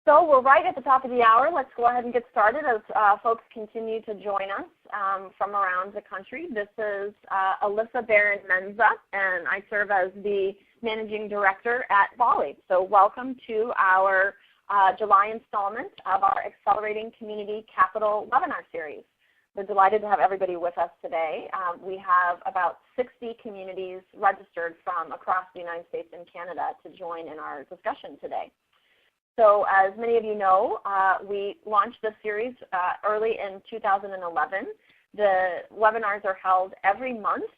So we're right at the top of the hour. Let's go ahead and get started as folks continue to join us from around the country. This is Alyssa Barron-Menza, and I serve as the Managing Director at BALLE. So welcome to our July installment of our Accelerating Community Capital webinar series. We're delighted to have everybody with us today. We have about 60 communities registered from across the United States and Canada to join in our discussion today. So as many of you know, we launched this series early in 2011. The webinars are held every month,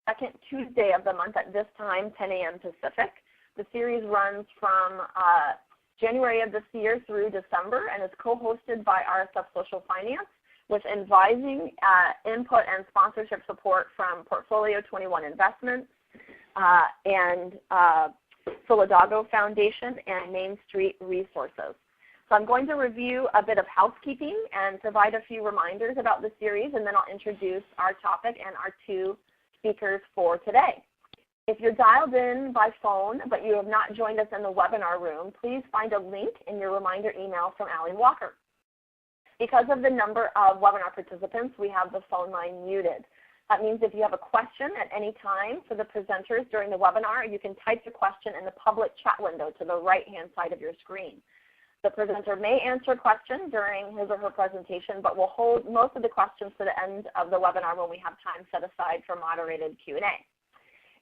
second Tuesday of the month at this time, 10 a.m. Pacific. The series runs from January of this year through December and is co-hosted by RSF Social Finance with advising, input, and sponsorship support from Portfolio 21 Investments and Solidago Foundation and Main Street Resources. So I'm going to review a bit of housekeeping and provide a few reminders about the series, and then I'll introduce our topic and our two speakers for today. If you're dialed in by phone but you have not joined us in the webinar room, please find a link in your reminder email from Allie Walker. Because of the number of webinar participants, we have the phone line muted. That means if you have a question at any time for the presenters during the webinar, you can type the question in the public chat window to the right-hand side of your screen. The presenter may answer a question during his or her presentation, but will hold most of the questions to the end of the webinar when we have time set aside for moderated Q&A.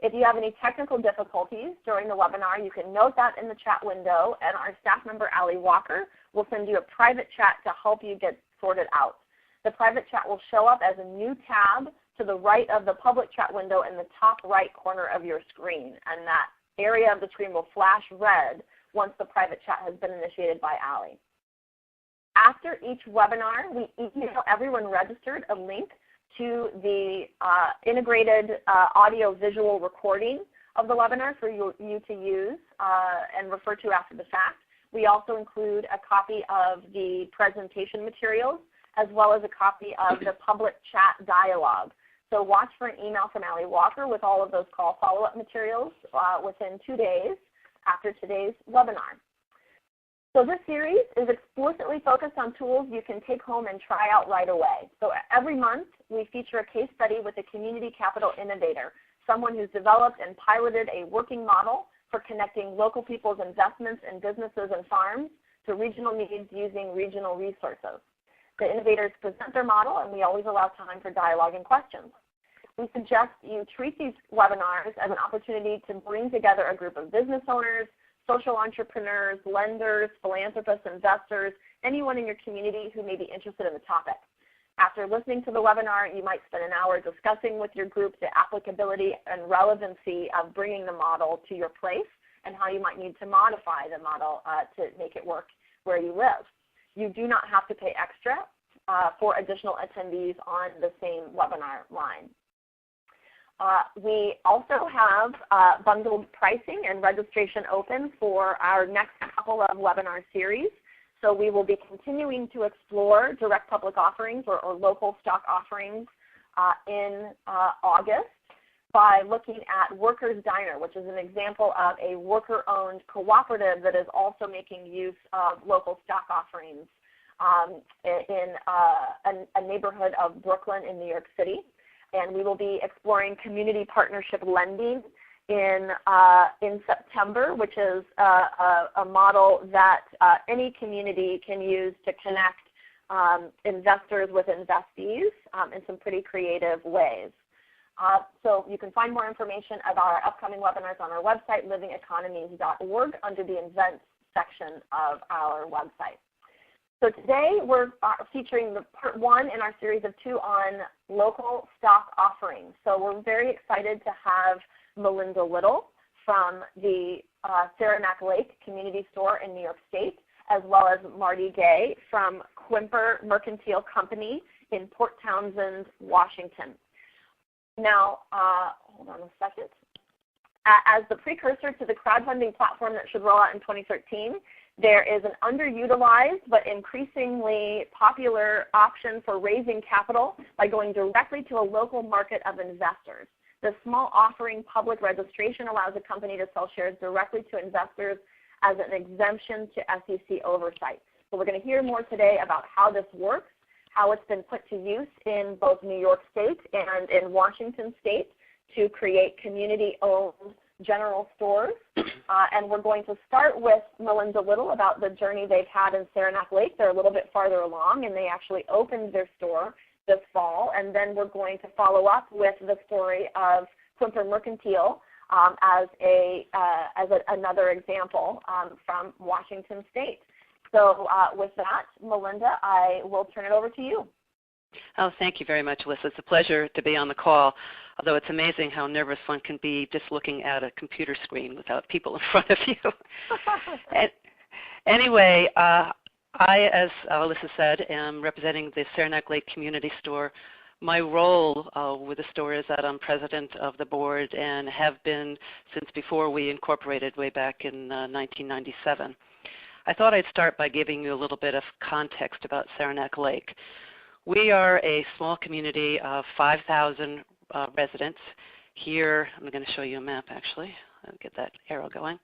If you have any technical difficulties during the webinar, you can note that in the chat window, and our staff member, Allie Walker, will send you a private chat to help you get sorted out. The private chat will show up as a new tab to the right of the public chat window in the top right corner of your screen, and that area of the screen will flash red once the private chat has been initiated by Allie. After each webinar, we email everyone registered a link to the integrated audio-visual recording of the webinar for you to use and refer to after the fact. We also include a copy of the presentation materials as well as a copy of the public chat dialogue. So watch for an email from Allie Walker with all of those call follow-up materials within 2 days after today's webinar. So this series is explicitly focused on tools you can take home and try out right away. So every month we feature a case study with a community capital innovator, someone who's developed and piloted a working model for connecting local people's investments in businesses and farms to regional needs using regional resources. The innovators present their model, and we always allow time for dialogue and questions. We suggest you treat these webinars as an opportunity to bring together a group of business owners, social entrepreneurs, lenders, philanthropists, investors, anyone in your community who may be interested in the topic. After listening to the webinar, you might spend an hour discussing with your group the applicability and relevancy of bringing the model to your place and how you might need to modify the model to make it work where you live. You do not have to pay extra for additional attendees on the same webinar line. We also have bundled pricing and registration open for our next couple of webinar series. So we will be continuing to explore direct public offerings or local stock offerings in August by looking at Workers Diner, which is an example of a worker-owned cooperative that is also making use of local stock offerings in a neighborhood of Brooklyn in New York City. And we will be exploring community partnership lending in September, which is a model that any community can use to connect investors with investees in some pretty creative ways. So you can find more information about our upcoming webinars on our website, livingeconomies.org, under the events section of our website. So today we're featuring the part 1 in our series of 2 on local stock offerings. So we're very excited to have Melinda Little from the Saranac Lake Community Store in New York State, as well as Marty Gay from Quimper Mercantile Company in Port Townsend, Washington. Now, hold on a second. As the precursor to the crowdfunding platform that should roll out in 2013, there is an underutilized but increasingly popular option for raising capital by going directly to a local market of investors. The small offering public registration allows a company to sell shares directly to investors as an exemption to SEC oversight. So we're going to hear more today about how this works, how it's been put to use in both New York State and in Washington State to create community-owned general stores. And we're going to start with Melinda Little about the journey they've had in Saranac Lake. They're a little bit farther along, and they actually opened their store this fall. And then we're going to follow up with the story of Quimper Mercantile as another example from Washington State. So with that, Melinda, I will turn it over to you. Oh, thank you very much, Alyssa. It's a pleasure to be on the call, although it's amazing how nervous one can be just looking at a computer screen without people in front of you. Anyway, I, as Alyssa said, am representing the Saranac Lake Community Store. My role with the store is that I'm president of the board and have been since before we incorporated way back in 1997. I thought I'd start by giving you a little bit of context about Saranac Lake. We are a small community of 5,000 residents. Here, I'm going to show you a map actually. I'll get that arrow going.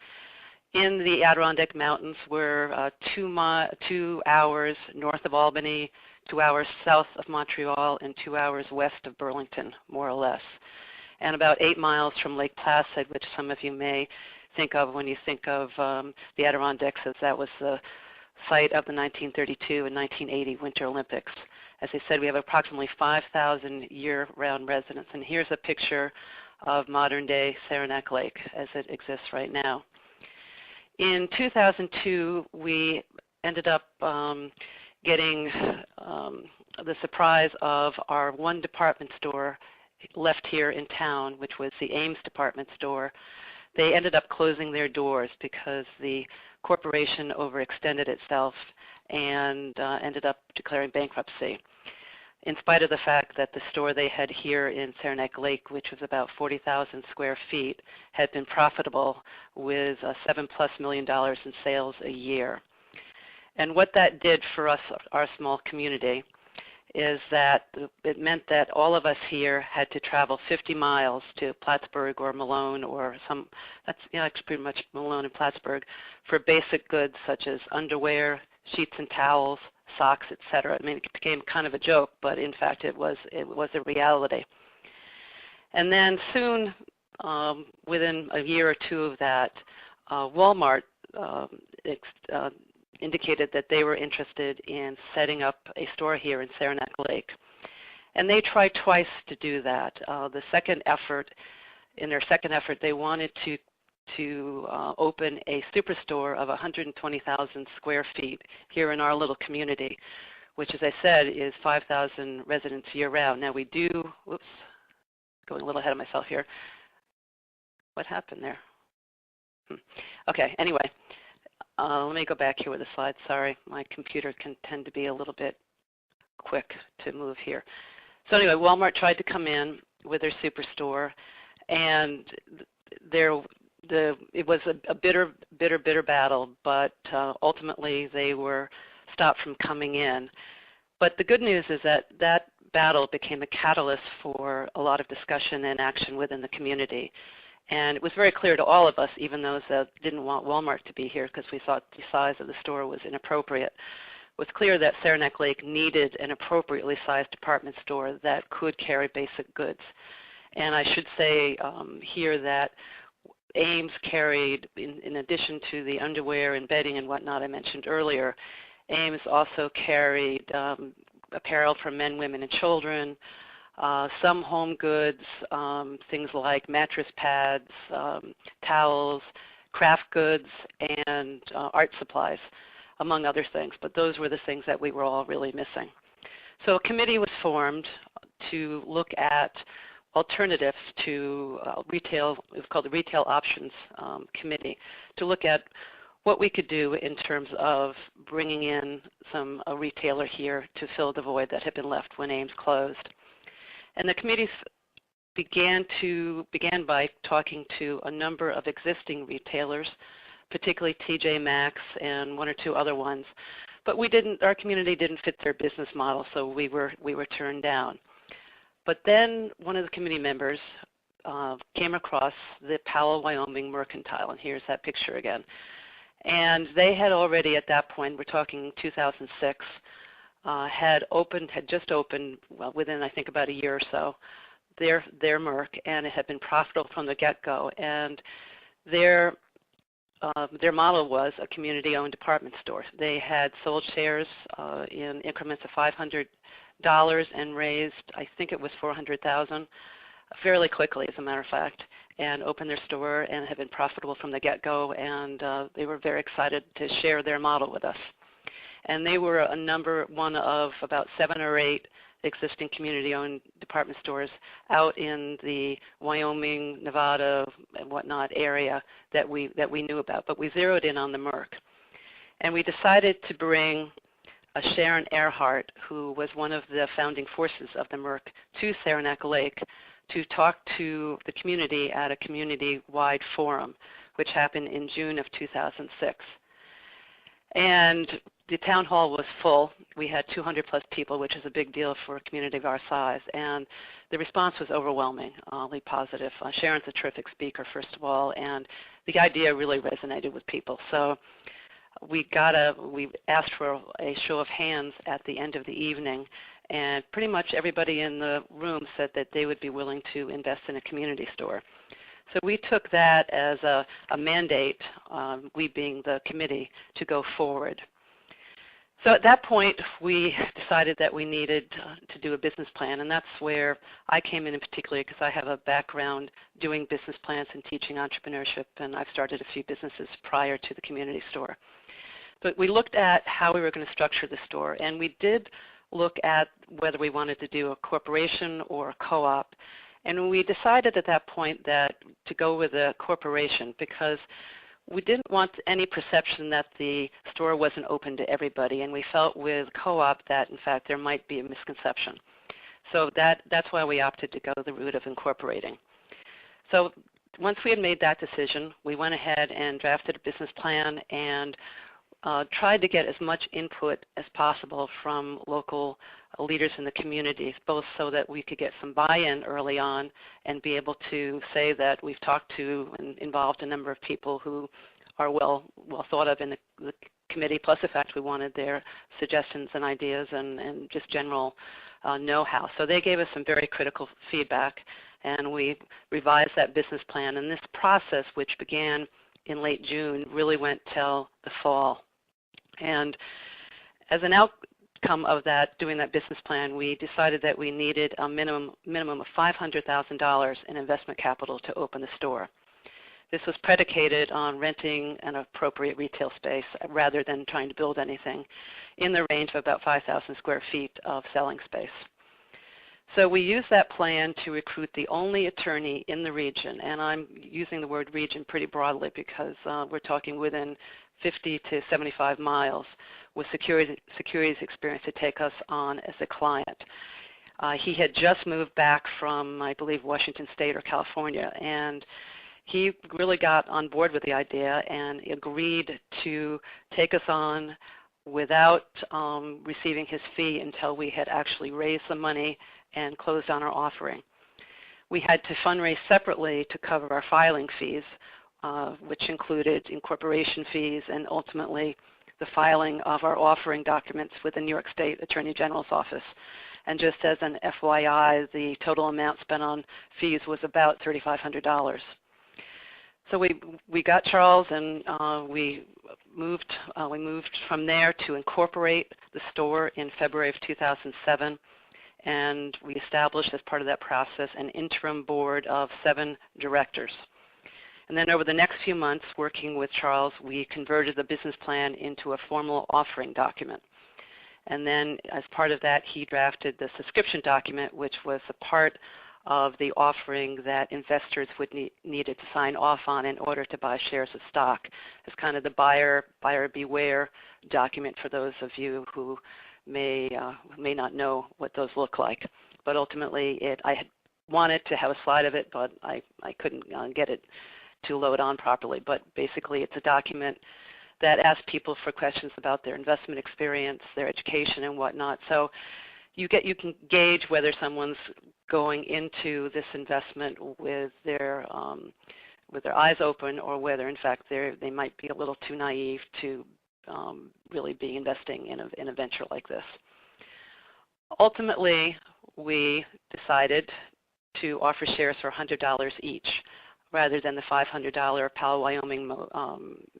In the Adirondack Mountains, we're 2 hours north of Albany, 2 hours south of Montreal, and 2 hours west of Burlington, more or less. And about 8 miles from Lake Placid, which some of you may think of when you think of the Adirondacks, as that was the site of the 1932 and 1980 Winter Olympics. As I said, we have approximately 5,000 year-round residents, and here's a picture of modern-day Saranac Lake as it exists right now. In 2002, we ended up getting the surprise of our one department store left here in town, which was the Ames department store. They ended up closing their doors because the corporation overextended itself and ended up declaring bankruptcy, in spite of the fact that the store they had here in Saranac Lake, which was about 40,000 square feet, had been profitable with $7+ million in sales a year. And what that did for us, our small community, is that it meant that all of us here had to travel 50 miles to Plattsburgh or Malone or that's pretty much Malone and Plattsburgh, for basic goods such as underwear, sheets and towels, socks, etc. I mean, it became kind of a joke, but in fact it was a reality. And then soon, within a year or two of that, Walmart indicated that they were interested in setting up a store here in Saranac Lake. And they tried twice to do that. In their second effort, they wanted to open a superstore of 120,000 square feet here in our little community, which, as I said, is 5,000 residents year-round. Now we do, whoops, going a little ahead of myself here. What happened there? Okay, anyway. Let me go back here with the slides. Sorry, my computer can tend to be a little bit quick to move here. So anyway, Walmart tried to come in with their superstore, and it was a bitter battle, but ultimately they were stopped from coming in. But the good news is that that battle became a catalyst for a lot of discussion and action within the community. And it was very clear to all of us, even those that didn't want Walmart to be here because we thought the size of the store was inappropriate, it was clear that Saranac Lake needed an appropriately sized department store that could carry basic goods. And I should say here that Ames carried, in addition to the underwear and bedding and whatnot I mentioned earlier, Ames also carried apparel for men, women, and children, some home goods, things like mattress pads, towels, craft goods, and art supplies, among other things. But those were the things that we were all really missing. So a committee was formed to look at alternatives to retail. It was called the Retail Options Committee, to look at what we could do in terms of bringing in a retailer here to fill the void that had been left when Ames closed. And the committees began by talking to a number of existing retailers, particularly TJ Maxx and one or two other ones. But our community didn't fit their business model, so we were turned down. But then one of the committee members came across the Powell, Wyoming Mercantile, and here's that picture again. And they had already at that point, we're talking 2006, had just opened, well, within I think about a year or so, their Merc, and it had been profitable from the get-go. And their model was a community-owned department store. They had sold shares in increments of $500 and raised, I think it was $400,000, fairly quickly, as a matter of fact, and opened their store and had been profitable from the get-go. And they were very excited to share their model with us. And they were a number one of about 7 or 8 existing community-owned department stores out in the Wyoming, Nevada, and whatnot area that we knew about. But we zeroed in on the Merc. And we decided to bring Sharon Earhart, who was one of the founding forces of the Merc, to Saranac Lake to talk to the community at a community-wide forum, which happened in June of 2006. And the town hall was full. We had 200 plus people, which is a big deal for a community of our size. And the response was overwhelmingly positive. Sharon's a terrific speaker, first of all, and the idea really resonated with people. So we asked for a show of hands at the end of the evening, and pretty much everybody in the room said that they would be willing to invest in a community store. So we took that as a mandate, we being the committee, to go forward. So at that point, we decided that we needed to do a business plan, and that's where I came in particular, because I have a background doing business plans and teaching entrepreneurship, and I've started a few businesses prior to the community store. But we looked at how we were going to structure the store, and we did look at whether we wanted to do a corporation or a co-op. And we decided at that point that to go with a corporation, because we didn't want any perception that the store wasn't open to everybody, and we felt with co-op that, in fact, there might be a misconception. So that's why we opted to go the route of incorporating. So once we had made that decision, we went ahead and drafted a business plan and tried to get as much input as possible from local leaders in the communities, both so that we could get some buy-in early on and be able to say that we've talked to and involved a number of people who are well thought of in the committee, plus the fact we wanted their suggestions and ideas and just general know-how. So they gave us some very critical feedback, and we revised that business plan. And this process, which began in late June, really went till the fall. And as an outcome of that, doing that business plan, we decided that we needed a minimum of $500,000 in investment capital to open the store. This was predicated on renting an appropriate retail space rather than trying to build anything, in the range of about 5,000 square feet of selling space. So we used that plan to recruit the only attorney in the region, and I'm using the word region pretty broadly because we're talking within 50 to 75 miles, with securities experience to take us on as a client. He had just moved back from, I believe, Washington State or California, and he really got on board with the idea and agreed to take us on without receiving his fee until we had actually raised the money and closed on our offering. We had to fundraise separately to cover our filing fees, which included incorporation fees and ultimately the filing of our offering documents with the New York State Attorney General's office. And just as an FYI, the total amount spent on fees was about $3,500. So we got Charles, and we moved from there to incorporate the store in February of 2007. And we established, as part of that process, an interim board of 7 directors. And then over the next few months, working with Charles, we converted the business plan into a formal offering document. And then as part of that, he drafted the subscription document, which was a part of the offering that investors would needed to sign off on in order to buy shares of stock. It's kind of the buyer beware document for those of you who may not know what those look like. But ultimately, I had wanted to have a slide of it, but I couldn't get it to load on properly. But basically, it's a document that asks people for questions about their investment experience, their education, and whatnot. So you can gauge whether someone's going into this investment with their with their eyes open, or whether in fact they might be a little too naive to really be investing in a venture like this. Ultimately, we decided to offer shares for $100 each, rather than the $500 Powell, Wyoming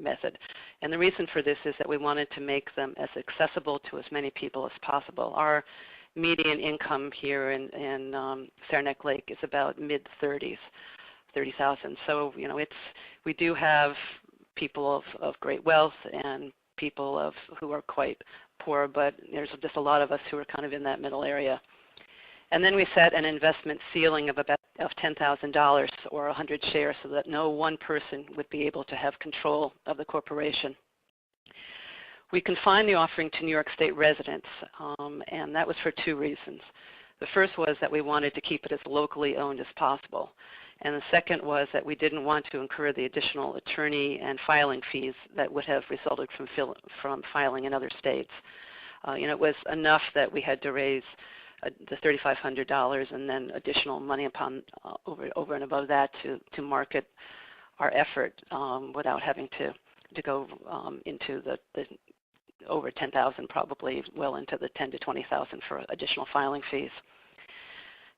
method. And the reason for this is that we wanted to make them as accessible to as many people as possible. Our median income here in Saranac Lake is about mid-30s, 30,000. So we do have people of great wealth and people who are quite poor, but there's just a lot of us who are kind of in that middle area. And then we set an investment ceiling of $10,000 or 100 shares, so that no one person would be able to have control of the corporation. We confined the offering to New York State residents, and that was for two reasons. The first was that we wanted to keep it as locally owned as possible. And the second was that we didn't want to incur the additional attorney and filing fees that would have resulted from filing in other states. It was enough that we had to raise the $3,500 and then additional money upon over and above that to market our effort without having to go into the over 10,000, probably well into the 10 to 20,000 for additional filing fees.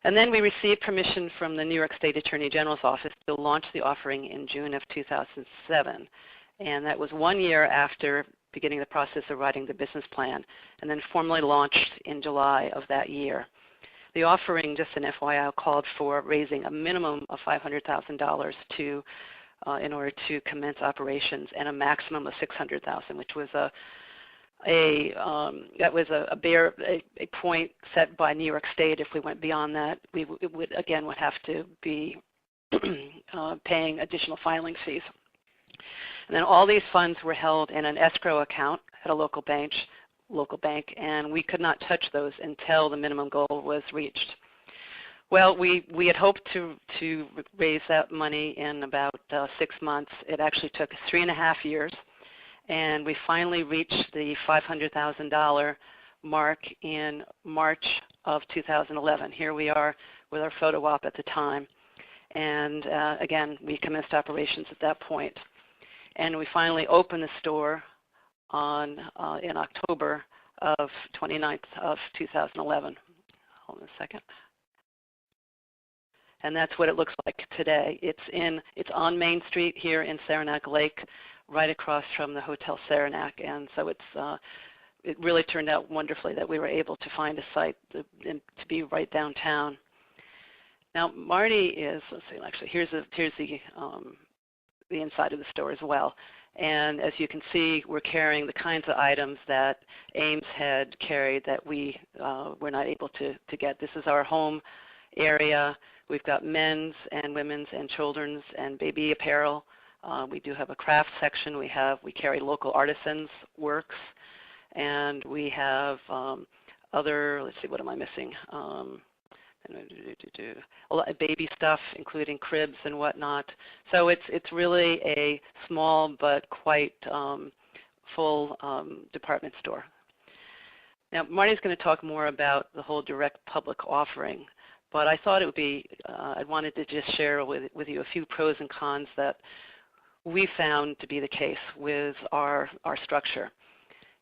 And then we received permission from the New York State Attorney General's office to launch the offering in June of 2007. And that was 1 year after beginning the process of writing the business plan, and then formally launched in July of that year. The offering, just an FYI, called for raising a minimum of $500,000 in order to commence operations, and a maximum of $600,000, which was a point set by New York State. If we went beyond that, we would have to be paying additional filing fees. And then all these funds were held in an escrow account at a local bank, and we could not touch those until the minimum goal was reached. Well, we had hoped to raise that money in about 6 months. It actually took 3.5 years, and we finally reached the $500,000 mark in March of 2011. Here we are with our photo op at the time. And again, we commenced operations at that point. And we finally opened the store in October of 29th of 2011. Hold on a second. And that's what it looks like today. It's on Main Street here in Saranac Lake, right across from the Hotel Saranac. And so it really turned out wonderfully that we were able to find a site to be right downtown. Now, Marty is, let's see, actually, here's the inside of the store as well. And as you can see, we're carrying the kinds of items that Ames had carried that we were not able to get. This is our home area. We've got men's and women's and children's and baby apparel. We do have a craft section. We carry local artisans' works, and we have other, let's see, what am I missing? A lot of baby stuff, including cribs and whatnot. So it's really a small but quite full department store. Now, Marty's going to talk more about the whole direct public offering, but I thought it would be, I wanted to just share with you a few pros and cons that we found to be the case with our structure.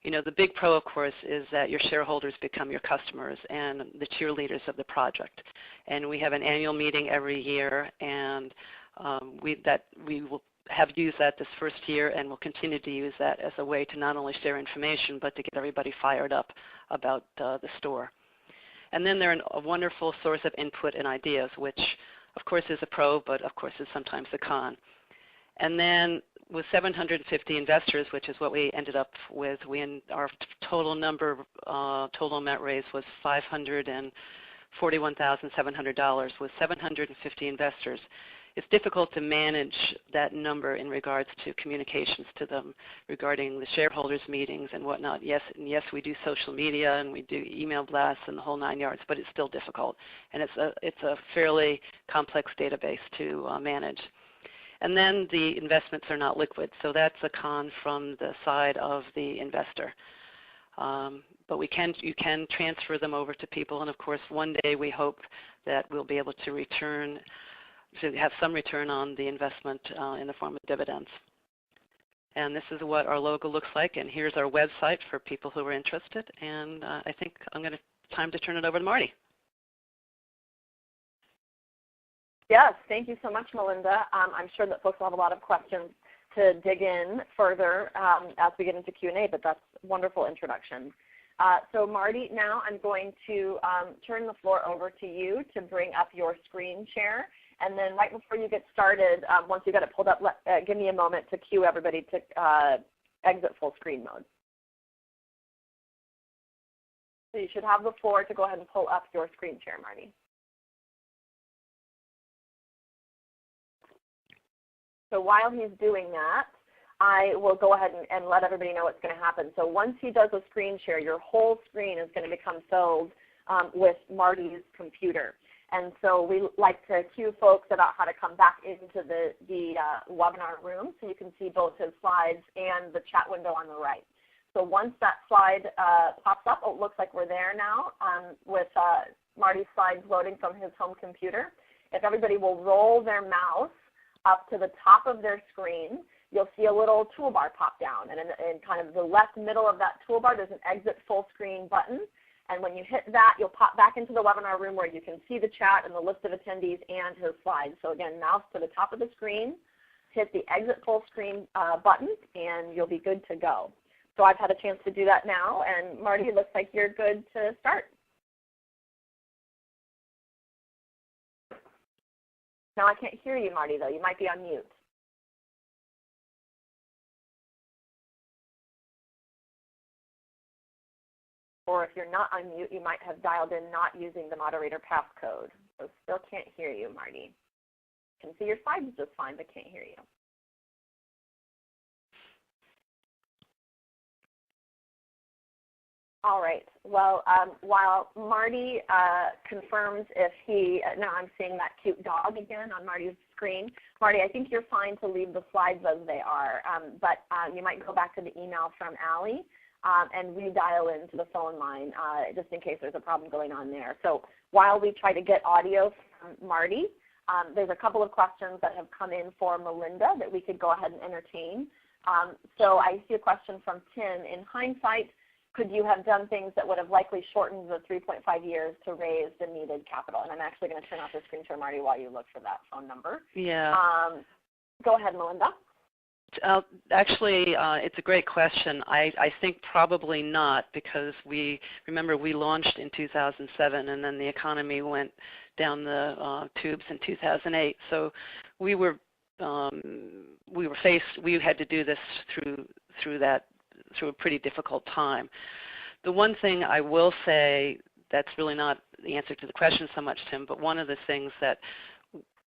The big pro, of course, is that your shareholders become your customers and the cheerleaders of the project. And we have an annual meeting every year, and we will have used that this first year, and we'll continue to use that as a way to not only share information, but to get everybody fired up about the store. And then they're a wonderful source of input and ideas, which, of course, is a pro, but of course is sometimes a con. And then with 750 investors, which is what we ended up with, our total amount raised was $541,700 with 750 investors. It's difficult to manage that number in regards to communications to them regarding the shareholders meetings and whatnot. Yes, we do social media and we do email blasts and the whole 9 yards, but it's still difficult, and it's a fairly complex database to manage. And then the investments are not liquid, so that's a con from the side of the investor. But you can transfer them over to people, and of course one day we hope that we'll be able to return to have some return on the investment in the form of dividends. And this is what our logo looks like, and here's our website for people who are interested. And I think time to turn it over to Marty. Yes, thank you so much, Melinda. I'm sure that folks will have a lot of questions to dig in further as we get into Q&A, but that's a wonderful introduction. So Marty, now I'm going to turn the floor over to you to bring up your screen share. And then right before you get started, once you got it pulled up, give me a moment to cue everybody to exit full screen mode. So you should have the floor to go ahead and pull up your screen share, Marty. So while he's doing that, I will go ahead and let everybody know what's going to happen. So once he does a screen share, your whole screen is going to become filled with Marty's computer. And so we like to cue folks about how to come back into the webinar room so you can see both his slides and the chat window on the right. So once that slide pops up, it looks like we're there now with Marty's slides loading from his home computer. If everybody will roll their mouse up to the top of their screen, you'll see a little toolbar pop down. And in kind of the left middle of that toolbar, there's an exit full screen button. And when you hit that, you'll pop back into the webinar room where you can see the chat and the list of attendees and his slides. So again, mouse to the top of the screen, hit the exit full screen button, and you'll be good to go. So I've had a chance to do that now. And Marty, it looks like you're good to start. Now I can't hear you, Marty, though. You might be on mute. Or if you're not on mute, you might have dialed in not using the moderator passcode. So still can't hear you, Marty. Can see your slides just fine, but can't hear you. All right. Well, while Marty confirms if he, now I'm seeing that cute dog again on Marty's screen. Marty, I think you're fine to leave the slides as they are, but you might go back to the email from Allie and redial into the phone line just in case there's a problem going on there. So while we try to get audio from Marty, there's a couple of questions that have come in for Melinda that we could go ahead and entertain. So I see a question from Tim. In hindsight, could you have done things that would have likely shortened the 3.5 years to raise the needed capital? And I'm actually going to turn off the screen share, Marty, while you look for that phone number. Yeah. Go ahead, Melinda. Actually, it's a great question. I think probably not, because remember we launched in 2007 and then the economy went down the tubes in 2008. So we had to do this through a pretty difficult time. The one thing I will say that's really not the answer to the question so much, Tim, but one of the things that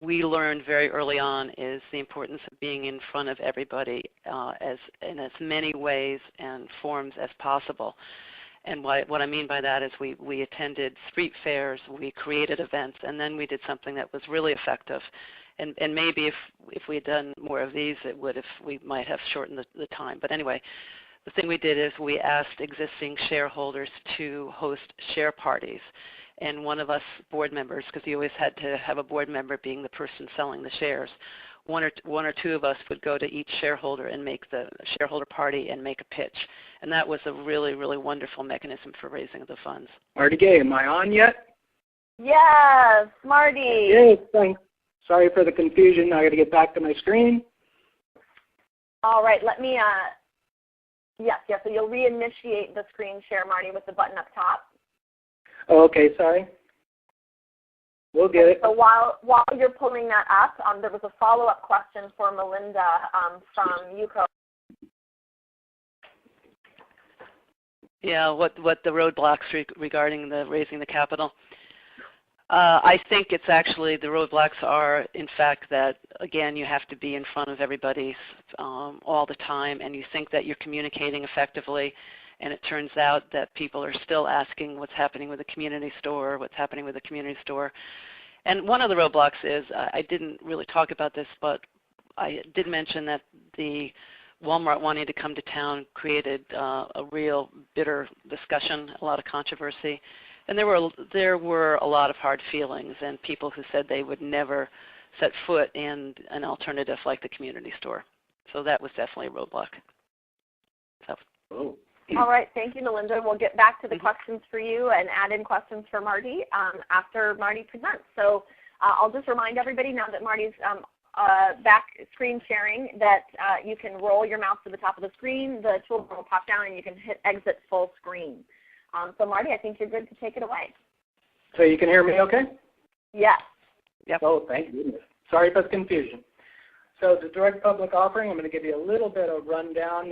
we learned very early on is the importance of being in front of everybody in as many ways and forms as possible. And what I mean by that is we attended street fairs, we created events, and then we did something that was really effective. And maybe if we had done more of these, we might have shortened the time. But anyway, the thing we did is we asked existing shareholders to host share parties. And one of us board members, because you always had to have a board member being the person selling the shares, one or two of us would go to each shareholder and make the shareholder party and make a pitch. And that was a really, really wonderful mechanism for raising the funds. Marty Gay, am I on yet? Yes, Marty. Yes, thanks. Sorry for the confusion. I got to get back to my screen. All right, let me, yes, so you'll reinitiate the screen share, Marty, with the button up top. Oh, okay, sorry. We'll get it. So while you're pulling that up, there was a follow-up question for Melinda from UCO. Yeah, what the roadblocks regarding raising the capital. I think it's actually the roadblocks are, in fact, that, again, you have to be in front of everybody all the time, and you think that you're communicating effectively, and it turns out that people are still asking what's happening with the community store, what's happening with the community store. And one of the roadblocks is, I didn't really talk about this, but I did mention that the Walmart wanting to come to town created a real bitter discussion, a lot of controversy. And there were a lot of hard feelings and people who said they would never set foot in an alternative like the community store. So that was definitely a roadblock. So. Oh. All right, thank you, Melinda. We'll get back to the questions for you and add in questions for Marty after Marty presents. So I'll just remind everybody now that Marty's back screen sharing that you can roll your mouse to the top of the screen, the toolbar will pop down, and you can hit exit full screen. So Marty, I think you're good to take it away. So you can hear me okay? Yes. Yep. Oh, thank goodness. Sorry for the confusion. So the direct public offering, I'm going to give you a little bit of rundown.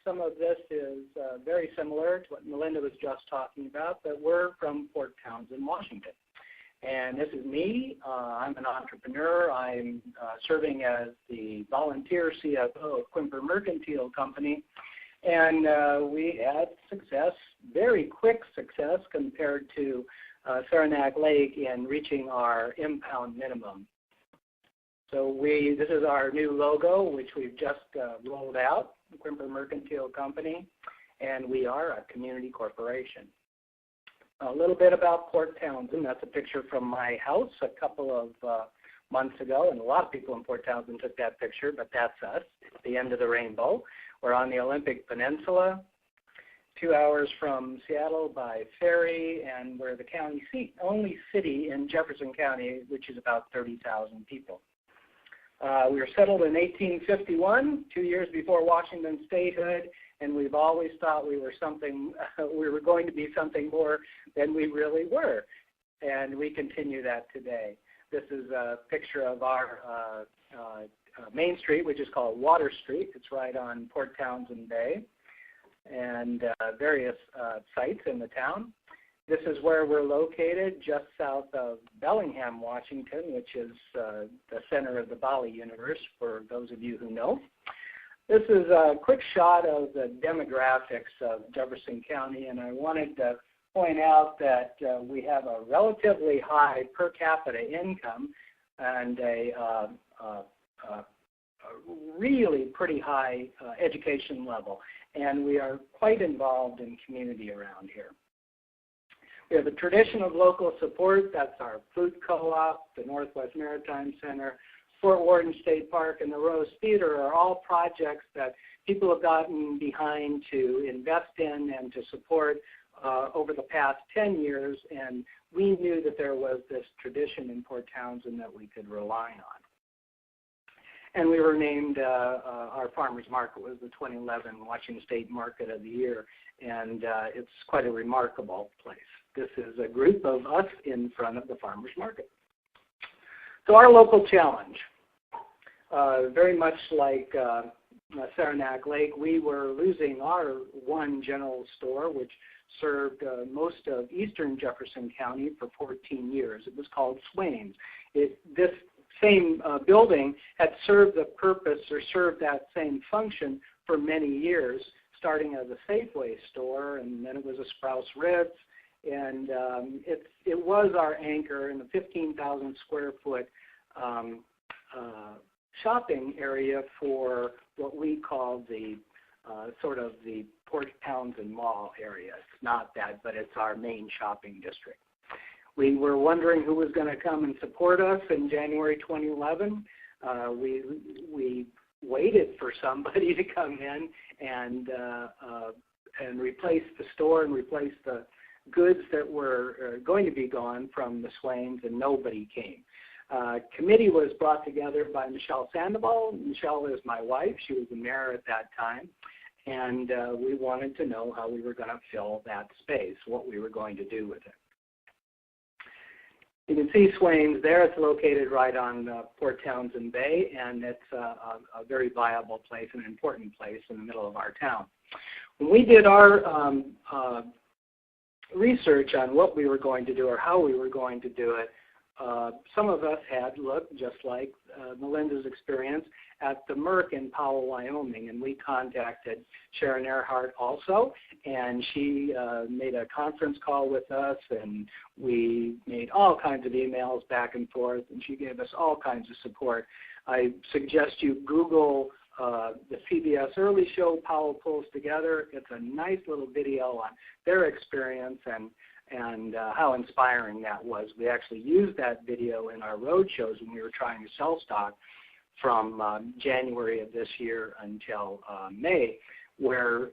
Some of this is very similar to what Melinda was just talking about, but we're from Port Townsend, Washington. And this is me. I'm an entrepreneur. I'm serving as the volunteer CFO of Quimper Mercantile Company. And we had success, very quick success compared to Saranac Lake in reaching our impound minimum. So this is our new logo, which we've just rolled out, the Quimper Mercantile Company, and we are a community corporation. A little bit about Port Townsend. That's a picture from my house a couple of months ago, and a lot of people in Port Townsend took that picture, but that's us. It's the end of the rainbow. We're on the Olympic Peninsula, 2 hours from Seattle by ferry, and we're the county seat, only city in Jefferson County, which is about 30,000 people. We were settled in 1851, 2 years before Washington statehood, and we've always thought we were going to be something more than we really were, and we continue that today. This is a picture of our Main Street, which is called Water Street. It's right on Port Townsend Bay, and various sites in the town. This is where we're located, just south of Bellingham, Washington, which is the center of the BALLE universe, for those of you who know. This is a quick shot of the demographics of Jefferson County, and I wanted to point out that we have a relatively high per capita income and a really pretty high education level, and we are quite involved in community around here. We have a tradition of local support. That's our food co-op, the Northwest Maritime Center, Fort Worden State Park, and the Rose Theater are all projects that people have gotten behind to invest in and to support over the past 10 years, and we knew that there was this tradition in Port Townsend that we could rely on. And we were named, our farmers market was the 2011 Washington State Market of the Year, and it's quite a remarkable place. This is a group of us in front of the farmers market. So our local challenge, very much like Saranac Lake, we were losing our one general store, which served most of eastern Jefferson County for 14 years. It was called Swain's. This same building had served the purpose or served that same function for many years, starting as a Safeway store, and then it was a Sprouts Ritz, and it was our anchor in the 15,000 square foot shopping area for what we call the sort of the Port Townsend Mall area. It's not that, but it's our main shopping district. We were wondering who was going to come and support us in January 2011. We waited for somebody to come in and replace the store and replace the goods that were going to be gone from the Swains, and nobody came. Committee was brought together by Michelle Sandoval. Michelle is my wife. She was the mayor at that time, and we wanted to know how we were going to fill that space, what we were going to do with it. You can see Swain's there. It's located right on Port Townsend Bay, and it's a very viable place, an important place in the middle of our town. When we did our research on what we were going to do or how we were going to do it, some of us had looked, just like Melinda's experience, at the Merc in Powell, Wyoming, and we contacted Sharon Earhart also, and she made a conference call with us, and we made all kinds of emails back and forth, and she gave us all kinds of support. I suggest you Google the CBS Early Show Powell Pulls Together. It's a nice little video on their experience, and and how inspiring that was. We actually used that video in our road shows when we were trying to sell stock from January of this year until May, where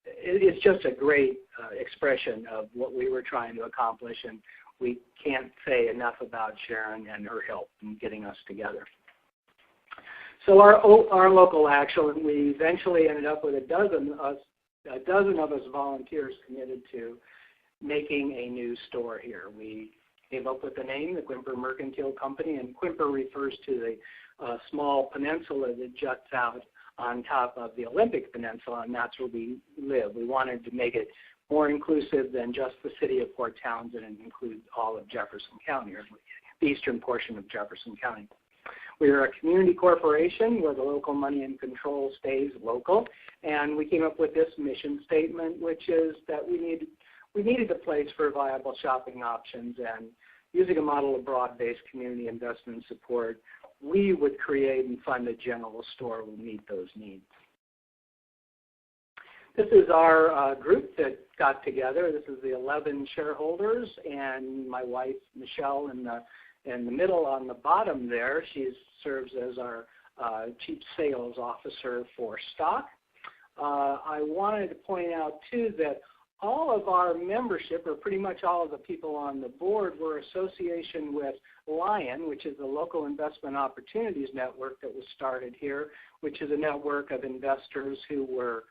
it's just a great expression of what we were trying to accomplish, and we can't say enough about Sharon and her help in getting us together. So our local action, we eventually ended up with a dozen of us volunteers committed to making a new store here. We came up with the name, the Quimper Mercantile Company, and Quimper refers to the small peninsula that juts out on top of the Olympic Peninsula, and that's where we live. We wanted to make it more inclusive than just the city of Port Townsend and include all of Jefferson County, or the eastern portion of Jefferson County. We are a community corporation where the local money and control stays local, and we came up with this mission statement, which is that we needed a place for viable shopping options, and using a model of broad-based community investment support, we would create and fund a general store that will meet those needs. This is our group that got together. This is the 11 shareholders, and my wife, Michelle, in the middle on the bottom there. She serves as our Chief Sales Officer for stock. I wanted to point out, too, that all of our membership, or pretty much all of the people on the board, were association with LION, which is the Local Investment Opportunities Network that was started here, which is a network of investors who were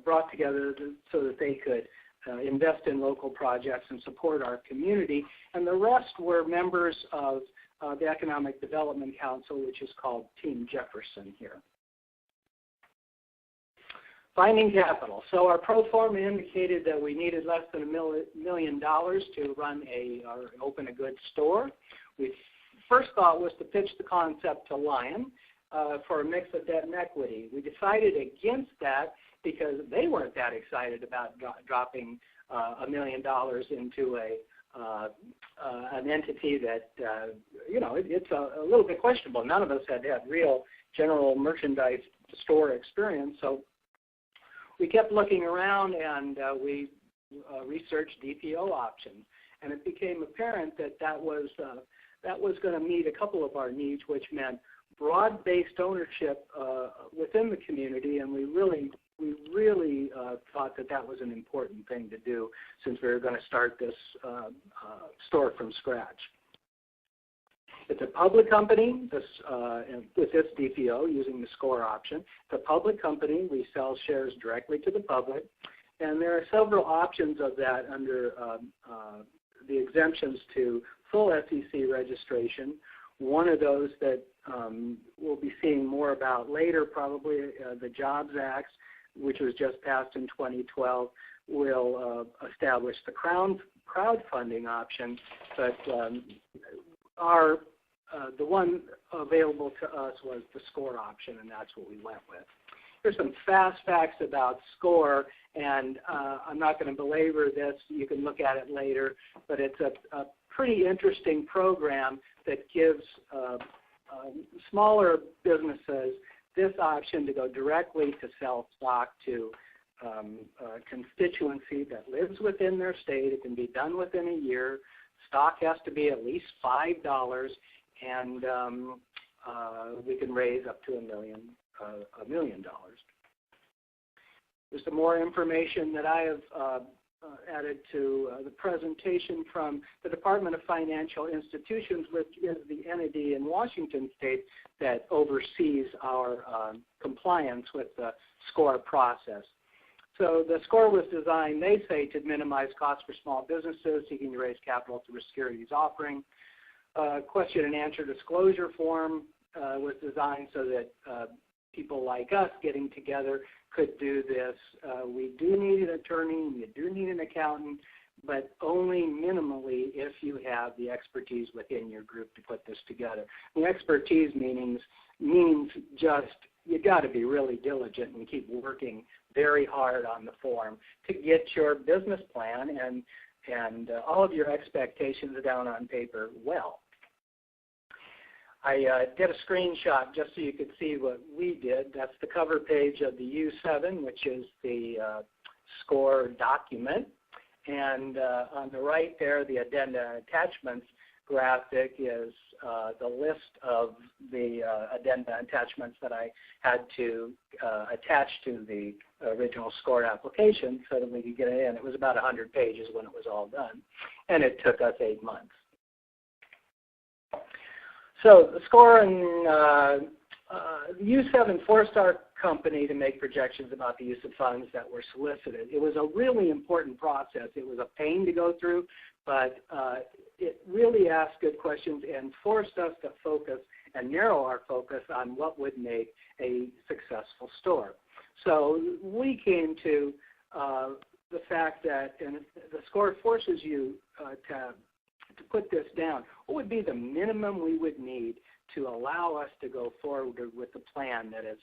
brought together so that they could invest in local projects and support our community. And the rest were members of the Economic Development Council, which is called Team Jefferson here. Finding capital. So our pro forma indicated that we needed less than $1 million to run or open a good store. We first thought was to pitch the concept to LION for a mix of debt and equity. We decided against that because they weren't that excited about dropping $1 million into an entity that, it's a little bit questionable. None of us had real general merchandise store experience, so we kept looking around, and we researched DPO options, and it became apparent that that was going to meet a couple of our needs, which meant broad-based ownership within the community, and we really thought that was an important thing to do since we were going to start this store from scratch. It's a public company with this DPO using the SCORE option. It's a public company. We sell shares directly to the public. And there are several options of that under the exemptions to full SEC registration. One of those that we'll be seeing more about later, probably the Jobs Act, which was just passed in 2012, will establish the crowdfunding option. But the one available to us was the SCORE option, and that's what we went with. Here's some fast facts about SCORE, and I'm not going to belabor this. You can look at it later, but it's a pretty interesting program that gives smaller businesses this option to go directly to sell stock to a constituency that lives within their state. It can be done within a year. Stock has to be at least $5, and we can raise up to $1 million. There's some more information that I have added to the presentation from the Department of Financial Institutions, which is the entity in Washington State that oversees our compliance with the SCORE process. So the SCORE was designed, they say, to minimize costs for small businesses seeking to raise capital through a securities offering. Question and answer disclosure form was designed so that people like us getting together could do this. We do need an attorney, you do need an accountant, but only minimally if you have the expertise within your group to put this together. The expertise means just you got to be really diligent and keep working very hard on the form to get your business plan and all of your expectations down on paper well. I did a screenshot just so you could see what we did. That's the cover page of the U7, which is the SCORE document. And on the right there, the addenda and attachments graphic is the list of the addenda and attachments that I had to attach to the original score application so that we could get it in. It was about 100 pages when it was all done, and it took us 8 months. So the score and use 7 4-star company to make projections about the use of funds that were solicited. It was a really important process. It was a pain to go through, but it really asked good questions and forced us to focus and narrow our focus on what would make a successful store. So we came to the fact that, and the score forces you to put this down, what would be the minimum we would need to allow us to go forward with the plan that is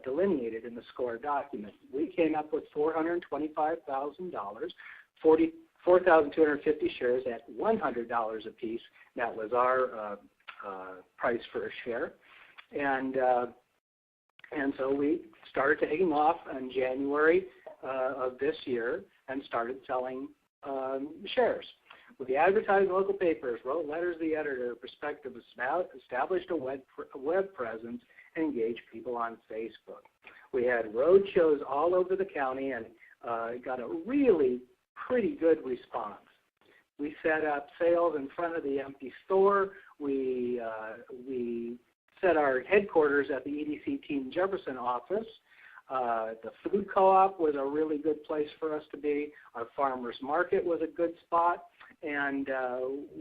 delineated in the score document. We came up with $425,000, 4,250 shares at $100 a piece. That was our price for a share. And so we started taking off in January of this year and started selling shares. We advertised local papers, wrote letters to the editor, prospective, established a web presence, and engaged people on Facebook. We had road shows all over the county and got a really pretty good response. We set up sales in front of the empty store. We set our headquarters at the EDC Team Jefferson office. The food co-op was a really good place for us to be. Our farmers market was a good spot. And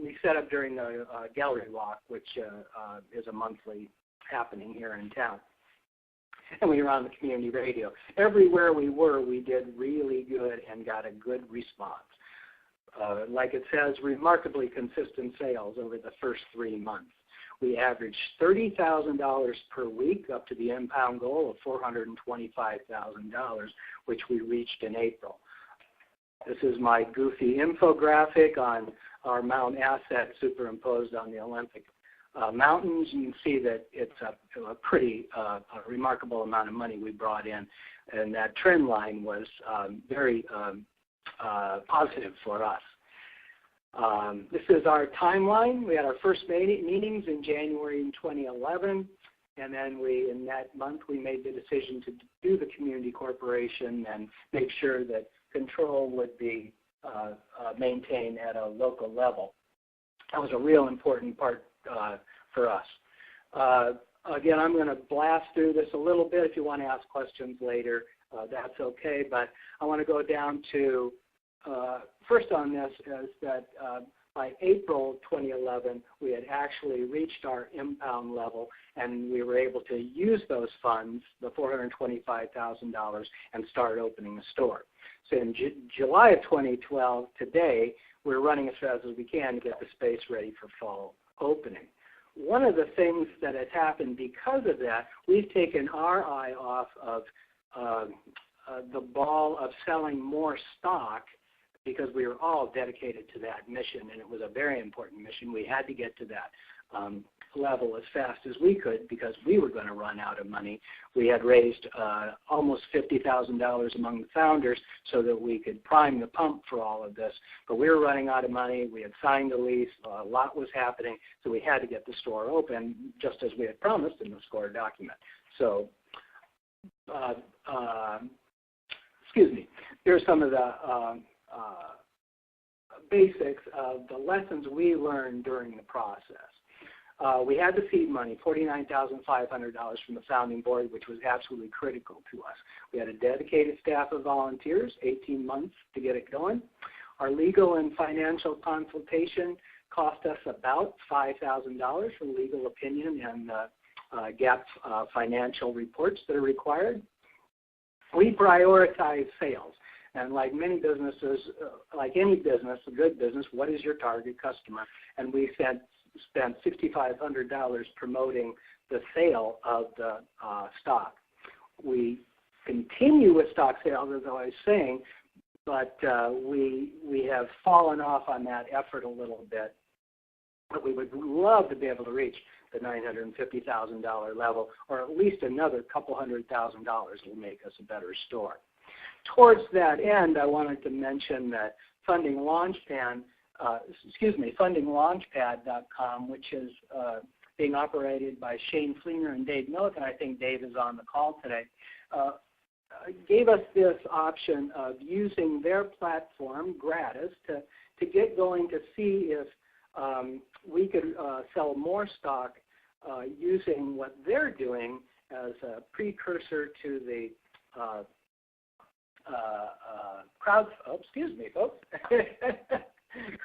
we set up during the gallery walk, which is a monthly happening here in town. And we were on the community radio. Everywhere we were, we did really good and got a good response. Like it says, remarkably consistent sales over the first 3 months. We averaged $30,000 per week up to the impound goal of $425,000, which we reached in April. This is my goofy infographic on our Mount asset superimposed on the Olympic mountains. You can see that it's a pretty remarkable amount of money we brought in, and that trend line was very positive for us. This is our timeline. We had our first meetings in January in 2011, and then in that month we made the decision to do the community corporation and make sure that control would be maintained at a local level. That was a real important part for us. Again, I'm going to blast through this a little bit. If you want to ask questions later, that's okay. But I want to go down to, first on this is that by April 2011, we had actually reached our impound level, and we were able to use those funds, the $425,000, and start opening the store. So in July of 2012, today, we're running as fast as we can to get the space ready for fall opening. One of the things that has happened because of that, we've taken our eye off of the ball of selling more stock, because we were all dedicated to that mission, and it was a very important mission. We had to get to that level as fast as we could because we were going to run out of money. We had raised almost $50,000 among the founders so that we could prime the pump for all of this, but we were running out of money. We had signed a lease. A lot was happening, so we had to get the store open just as we had promised in the score document. So, excuse me, here's some of the basics of the lessons we learned during the process. We had the seed money, $49,500 from the founding board, which was absolutely critical to us. We had a dedicated staff of volunteers, 18 months to get it going. Our legal and financial consultation cost us about $5,000 for legal opinion and GAAP financial reports that are required. We prioritize sales. And like many businesses, like any business, a good business, what is your target customer? And we spent $6,500 promoting the sale of the stock. We continue with stock sales, as I was saying, but we have fallen off on that effort a little bit. But we would love to be able to reach the $950,000 level, or at least another couple $100,000 will make us a better store. Towards that end, I wanted to mention that fundinglaunchpad.com, which is being operated by Shane Fleener and Dave Millick, and I think Dave is on the call today, gave us this option of using their platform gratis to get going to see if we could sell more stock using what they're doing as a precursor to the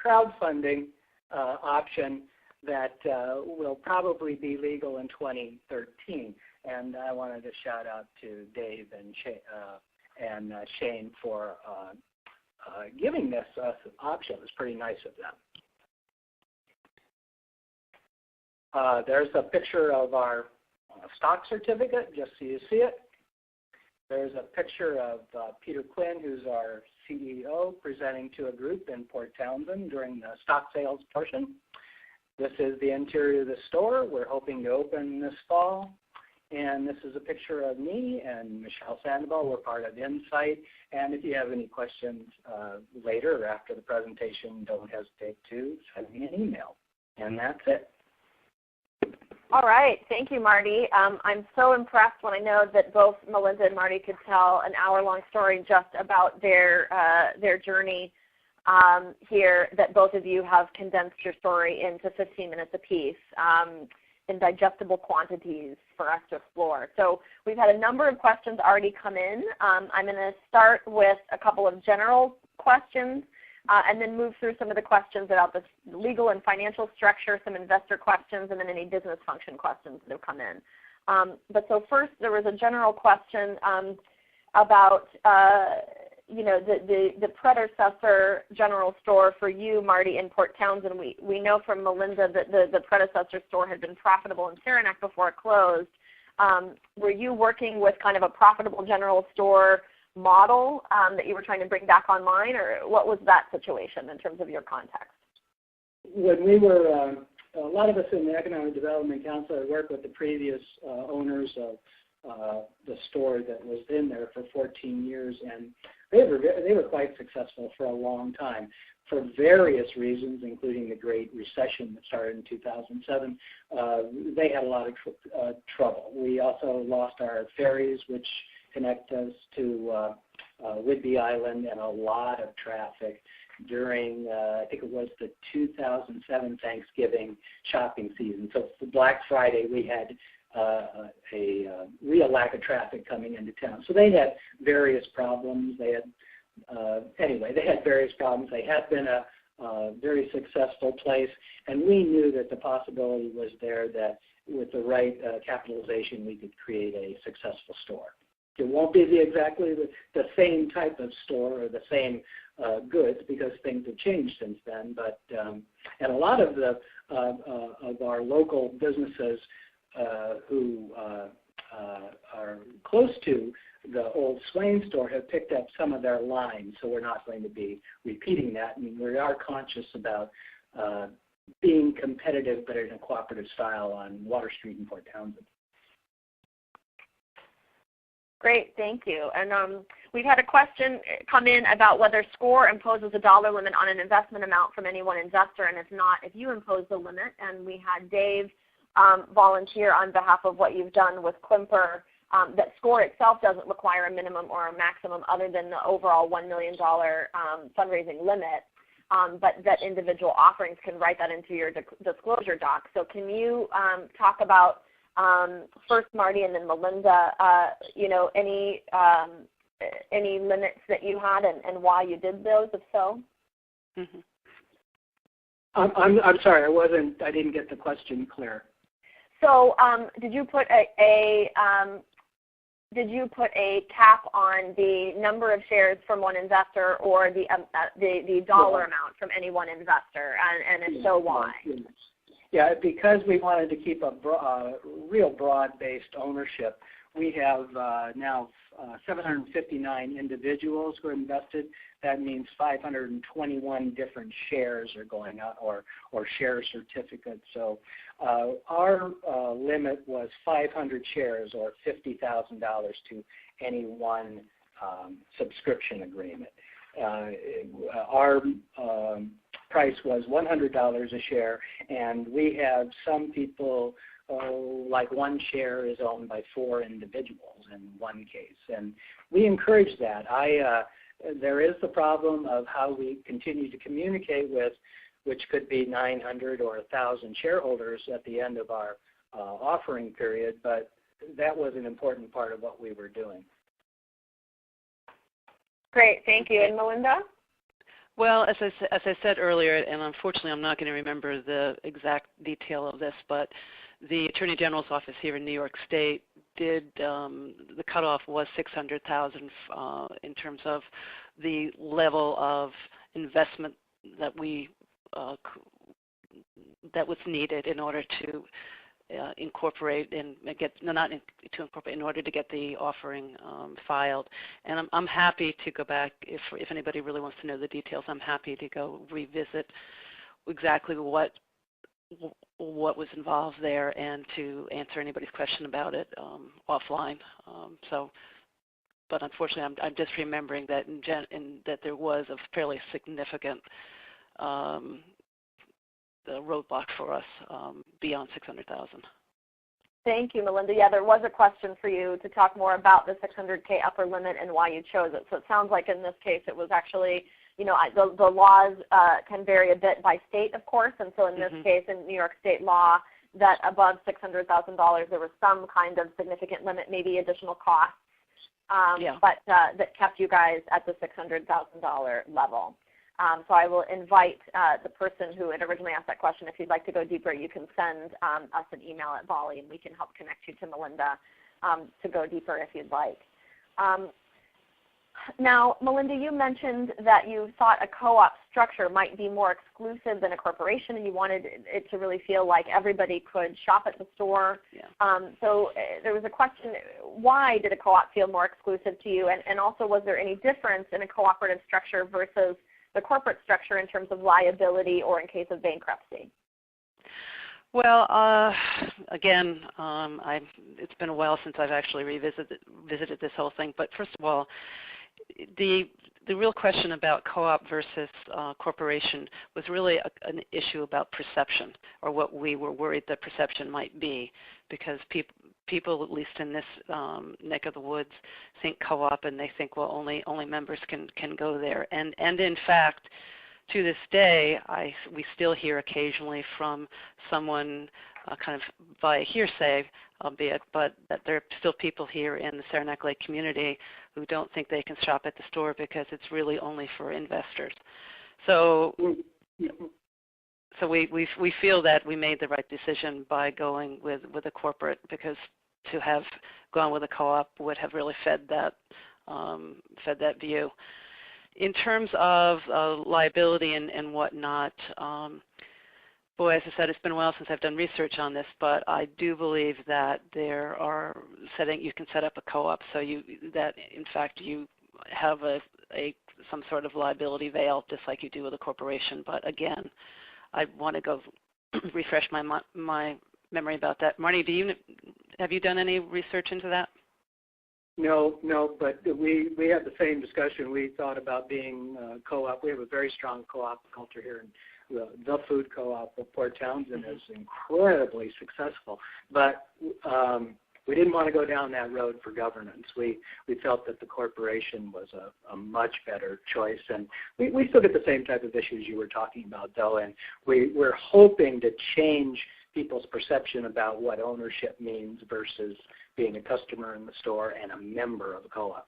crowdfunding option that will probably be legal in 2013. And I wanted to shout out to Dave and Shane for giving this option. It was pretty nice of them. There's a picture of our stock certificate, just so you see it. There's a picture of Peter Quinn, who's our CEO, presenting to a group in Port Townsend during the stock sales portion. This is the interior of the store. We're hoping to open this fall. And this is a picture of me and Michelle Sandoval. We're part of Insight. And if you have any questions later or after the presentation, don't hesitate to send me an email. And that's it. All right. Thank you, Marty. I'm so impressed when I know that both Melinda and Marty could tell an hour-long story just about their journey here, that both of you have condensed your story into 15 minutes apiece in digestible quantities for us to explore. So we've had a number of questions already come in. I'm going to start with a couple of general questions and then move through some of the questions about the legal and financial structure, some investor questions, and then any business function questions that have come in. But so first, there was a general question about the predecessor general store for you, Marty, in Port Townsend. We know from Melinda that the predecessor store had been profitable in Saranac before it closed. Were you working with kind of a profitable general store model that you were trying to bring back online, or what was that situation in terms of your context? When we were, a lot of us in the Economic Development Council had worked with the previous owners of the store that was in there for 14 years, and they were quite successful for a long time for various reasons, including the Great Recession that started in 2007. They had a lot of trouble. We also lost our ferries, which connect us to Whidbey Island, and a lot of traffic during, I think it was the 2007 Thanksgiving shopping season. So for Black Friday, we had a real lack of traffic coming into town. So they had various problems. They had, they had various problems. They had been a very successful place, and we knew that the possibility was there that with the right capitalization, we could create a successful store. It won't be exactly the same type of store or the same goods, because things have changed since then. But and a lot of our local businesses who are close to the old Swain store have picked up some of their lines, so we're not going to be repeating that. I mean, we are conscious about being competitive, but in a cooperative style on Water Street in Port Townsend. Great, thank you. And we've had a question come in about whether SCORE imposes a dollar limit on an investment amount from any one investor, and if not, if you impose the limit. And we had Dave volunteer on behalf of what you've done with Quimper, that SCORE itself doesn't require a minimum or a maximum other than the overall $1 million fundraising limit, but that individual offerings can write that into your disclosure doc. So can you talk about, first Marty and then Melinda, any limits that you had and why you did those, if so? Mm-hmm. I'm sorry, I didn't get the question clear. So did you put a cap on the number of shares from one investor, or the dollar amount from any one investor, and if so, why? Yeah, because we wanted to keep a real broad-based ownership. We have now 759 individuals who are invested. That means 521 different shares are going out, or share certificates. So our limit was 500 shares, or $50,000 to any one subscription agreement. our price was $100 a share, and we have some people, like one share is owned by 4 individuals in one case, and we encourage that. There is the problem of how we continue to communicate with, which could be 900 or 1,000 shareholders at the end of our offering period, but that was an important part of what we were doing. Great, thank you. And Melinda? Well, as I said earlier, and unfortunately I'm not going to remember the exact detail of this, but the Attorney General's office here in New York State did, the cutoff was $600,000 in terms of the level of investment that that was needed in order to incorporate and get, no, not to incorporate, in order to get the offering filed. And I'm happy to go back, if anybody really wants to know the details, I'm happy to go revisit exactly what was involved there and to answer anybody's question about it offline. But unfortunately, I'm just remembering that that there was a fairly significant roadblock for us beyond $600,000. Thank you, Melinda. Yeah, there was a question for you to talk more about the $600K upper limit and why you chose it. So it sounds like in this case it was actually, you know, the laws can vary a bit by state, of course, and so in this case, in New York State law, that above $600,000 there was some kind of significant limit, maybe additional costs, but that kept you guys at the $600,000 level. So I will invite the person who had originally asked that question, if you'd like to go deeper, you can send us an email at BALLE and we can help connect you to Melinda to go deeper if you'd like. Now, Melinda, you mentioned that you thought a co-op structure might be more exclusive than a corporation, and you wanted it to really feel like everybody could shop at the store. So there was a question, why did a co-op feel more exclusive to you? And also, was there any difference in a cooperative structure versus the corporate structure in terms of liability or in case of bankruptcy? Well, again, it's been a while since I've actually visited this whole thing. But first of all, the real question about co-op versus corporation was really an issue about perception, or what we were worried the perception might be, because people, at least in this neck of the woods, think co-op and they think, well, only members can go there. And in fact, to this day, we still hear occasionally from someone, kind of via hearsay, albeit, but that there are still people here in the Saranac Lake community who don't think they can shop at the store because it's really only for investors. So we feel that we made the right decision by going with a corporate, because to have gone with a co-op would have really fed that view. In terms of liability and whatnot, boy, as I said, it's been a while since I've done research on this, but I do believe that there are you can set up a co-op so that in fact you have some sort of liability veil, just like you do with a corporation. But again, I want to go refresh my memory about that. Marty, have you done any research into that? No, but we had the same discussion. We thought about being co-op. We have a very strong co-op culture here, and the food co-op of Port Townsend is incredibly successful. But we didn't want to go down that road for governance. We felt that the corporation was a much better choice, and we still get the same type of issues you were talking about, though, and we're hoping to change people's perception about what ownership means versus being a customer in the store and a member of a co-op.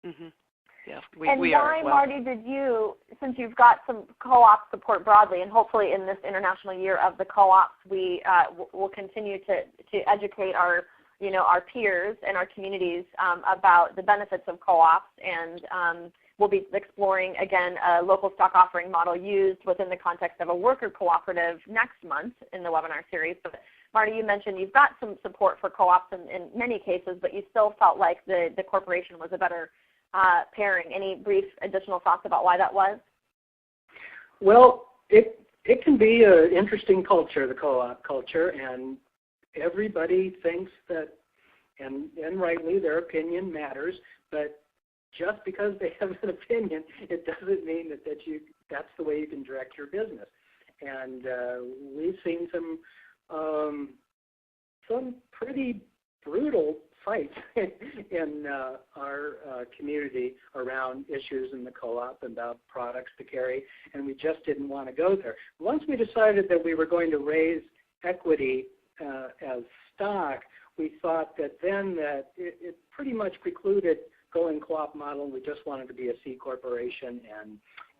Yeah, and why, Marty, did you, since you've got some co-op support broadly, and hopefully in this International Year of the Co-ops, we will continue to educate our peers and our communities about the benefits of co-ops, and we'll be exploring, again, a local stock offering model used within the context of a worker cooperative next month in the webinar series. But Marty, you mentioned you've got some support for co-ops in many cases, but you still felt like the corporation was a better pairing. Any brief additional thoughts about why that was? Well, it can be an interesting culture, the co-op culture, and everybody thinks that, and rightly, their opinion matters, but just because they have an opinion, it doesn't mean that's the way you can direct your business. And we've seen some pretty brutal fights in our community around issues in the co-op about products to carry, and we just didn't want to go there. Once we decided that we were going to raise equity as stock, we thought that then that it pretty much precluded going co-op model, and we just wanted to be a C corporation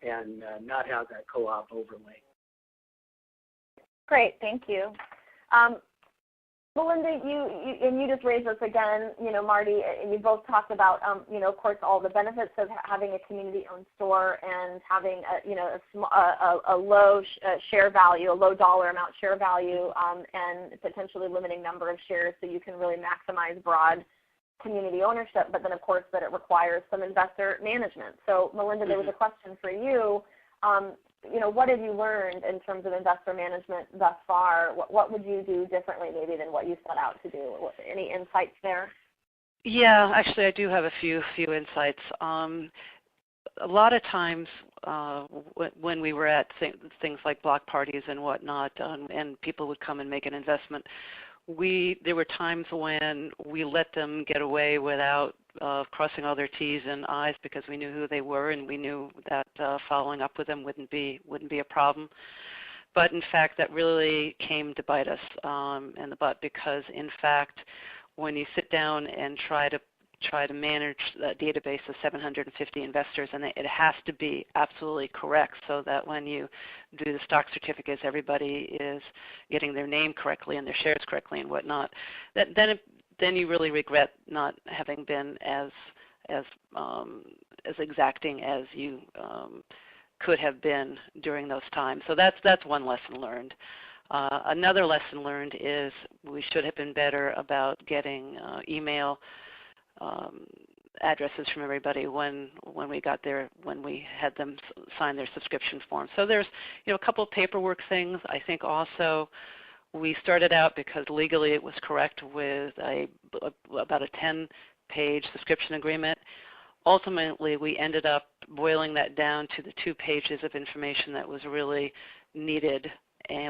and not have that co-op overlay. Great, thank you. Melinda, you just raised this again, Marty, and you both talked about, of course, all the benefits of having a community-owned store and having, a low share value, a low dollar amount share value, and potentially limiting number of shares so you can really maximize broad community ownership, but then, of course, that it requires some investor management. So, Melinda, there was a question for you. What have you learned in terms of investor management thus far? What would you do differently maybe than what you set out to do? Any insights there? Yeah, actually I do have a few insights. A lot of times when we were at things like block parties and whatnot, and people would come and make an investment, there were times when we let them get away without crossing all their T's and I's because we knew who they were and we knew that following up with them wouldn't be a problem. But in fact, that really came to bite us in the butt because in fact, when you sit down and try to manage a database of 750 investors, and it has to be absolutely correct so that when you do the stock certificates, everybody is getting their name correctly and their shares correctly and whatnot. Then you really regret not having been as exacting as you could have been during those times. So that's one lesson learned. Another lesson learned is we should have been better about getting email addresses from everybody when we had them sign their subscription form. So there's a couple of paperwork things. I think also we started out because legally it was correct with about a 10-page subscription agreement. Ultimately, we ended up boiling that down to the 2 pages of information that was really needed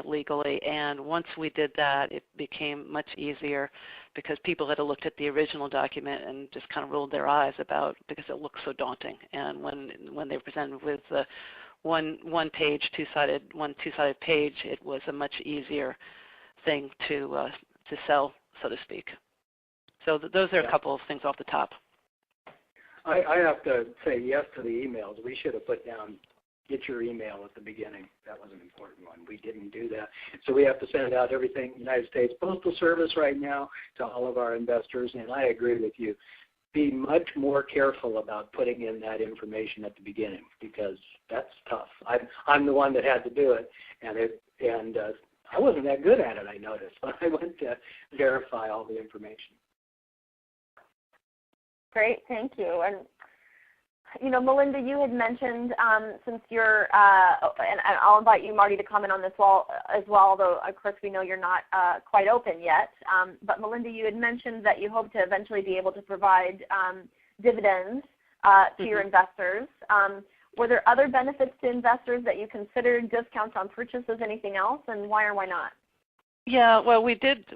legally, and once we did that, it became much easier because people had looked at the original document and just kind of rolled their eyes because it looked so daunting. And when they were presented with the one-page, two-sided page, it was a much easier thing to sell, so to speak. So those are a couple of things off the top. I have to say yes to the emails. We should have put down, get your email at the beginning. That was an important one. We didn't do that. So we have to send out everything, United States Postal Service right now, to all of our investors. And I agree with you. Be much more careful about putting in that information at the beginning because that's tough. I'm the one that had to do it, and I wasn't that good at it, I noticed, when I went to verify all the information. Great, thank you. And Melinda, you had mentioned since you're, and I'll invite you, Marty, to comment on this as well, although of course we know you're not quite open yet. But Melinda, you had mentioned that you hope to eventually be able to provide dividends to your investors. Were there other benefits to investors that you considered, discounts on purchases, anything else, and why or why not? Yeah, well, we did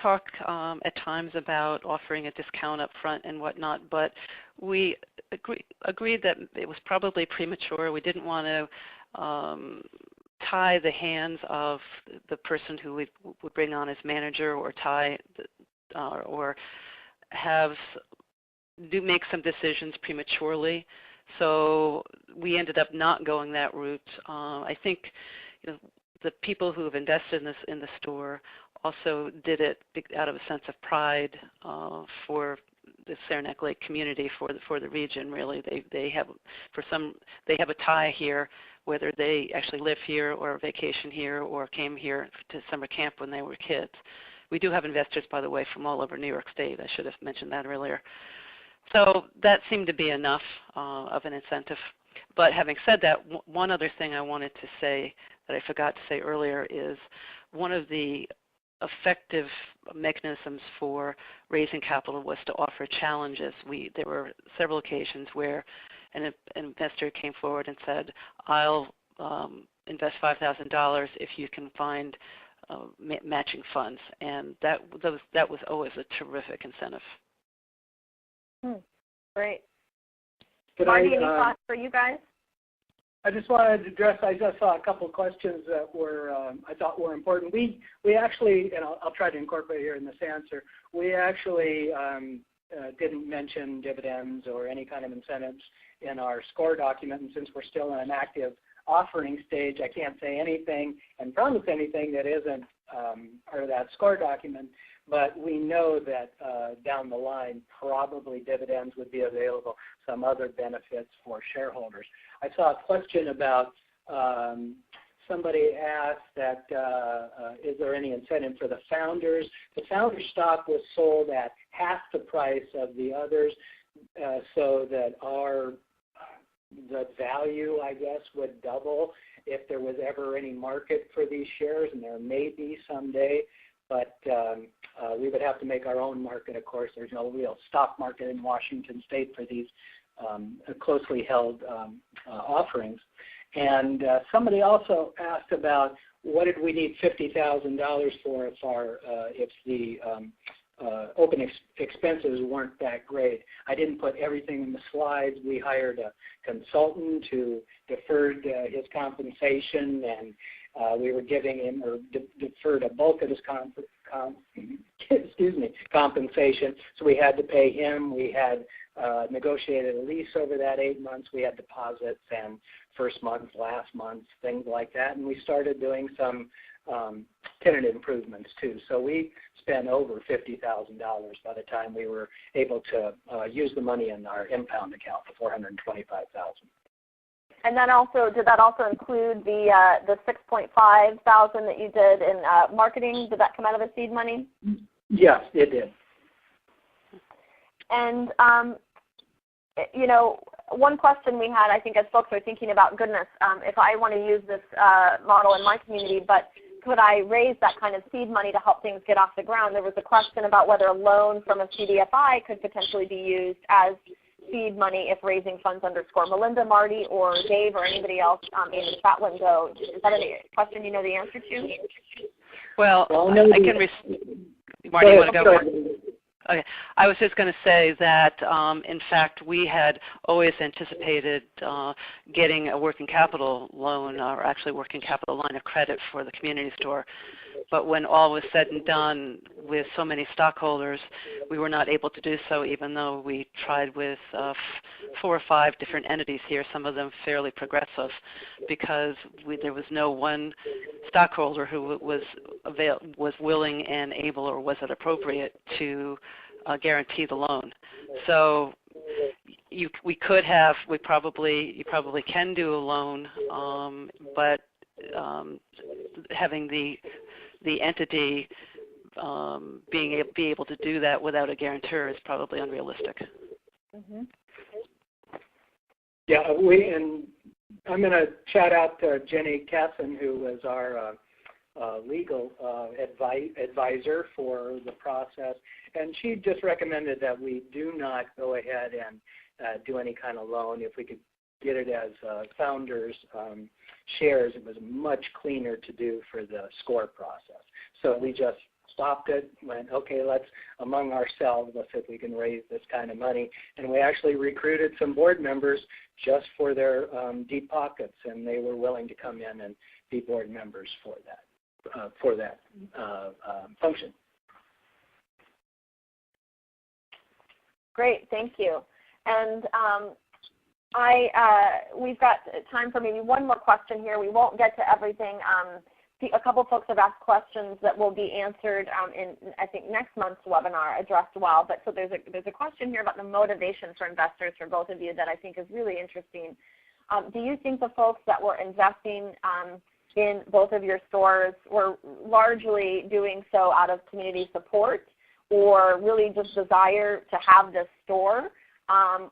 talk at times about offering a discount up front and whatnot, but we agreed that it was probably premature. We didn't want to tie the hands of the person who we would bring on as manager, or make some decisions prematurely. So we ended up not going that route. I think the people who have invested in the store also did it out of a sense of pride for the Saranac Lake community, for the region. Really, they have a tie here, whether they actually live here or vacation here or came here to summer camp when they were kids. We do have investors, by the way, from all over New York State. I should have mentioned that earlier. So that seemed to be enough of an incentive. But having said that, one other thing I wanted to say that I forgot to say earlier is one of the effective mechanisms for raising capital was to offer challenges. There were several occasions where an investor came forward and said, I'll invest $5,000 if you can find matching funds, and that was always a terrific incentive. Great. Marty, any thoughts for you guys? I just wanted to address, I just saw a couple of questions that were, I thought were important. We actually, and I'll try to incorporate here in this answer, we actually didn't mention dividends or any kind of incentives in our score document, and since we're still in an active offering stage, I can't say anything and promise anything that isn't part of that score document, but we know that down the line probably dividends would be available, some other benefits for shareholders. I saw a question about somebody asked that is there any incentive for the founders? The founder stock was sold at half the price of the others so that the value, I guess, would double if there was ever any market for these shares, and there may be someday, but we would have to make our own market, of course. There's no real stock market in Washington State for these closely held offerings. And somebody also asked about what did we need $50,000 for if the open expenses weren't that great. I didn't put everything in the slides. We hired a consultant who deferred his compensation, and we were giving him, or deferred a bulk of his compensation. So we had to pay him. We had negotiated a lease over that 8 months. We had deposits and first month, last month, things like that. And we started doing some tenant improvements too. So we spent over $50,000 by the time we were able to use the money in our impound account, the $425,000. And then also, did that also include the $6,500 that you did in marketing? Did that come out of the seed money? Yes, it did. And you know, one question we had, I think, as folks are thinking about, goodness, if I want to use this model in my community, but could I raise that kind of seed money to help things get off the ground? There was a question about whether a loan from a CDFI could potentially be used as seed money if raising funds underscore. Melinda, Marty, or Dave, or anybody else in the chat window, is that a question you know the answer to? Well, I can Marty, you want to go for it? Okay. I was just going to say that, in fact, we had always anticipated getting a working capital loan, or actually working capital line of credit for the community store. But when all was said and done, with so many stockholders, we were not able to do so, even though we tried with 4 or 5 different entities here, some of them fairly progressive, because there was no one stockholder who was willing and able, or was it appropriate, to guarantee the loan. So you probably can do a loan, but having the entity be able to do that without a guarantor is probably unrealistic. Mm-hmm. Yeah, and I'm going to shout out to Jenny Casson, who was our legal advisor for the process, and she just recommended that we do not go ahead and do any kind of loan. If we could get it as founders' shares, it was much cleaner to do for the score process. So we just stopped it, went, okay, let's, among ourselves, let's see if we can raise this kind of money. And we actually recruited some board members just for their deep pockets, and they were willing to come in and be board members for that function. Great, thank you. And we've got time for maybe one more question here. We won't get to everything. A couple folks have asked questions that will be answered in, I think, next month's webinar addressed well. But so there's a question here about the motivation for investors for both of you that I think is really interesting. Do you think the folks that were investing in both of your stores were largely doing so out of community support, or really just desire to have this store,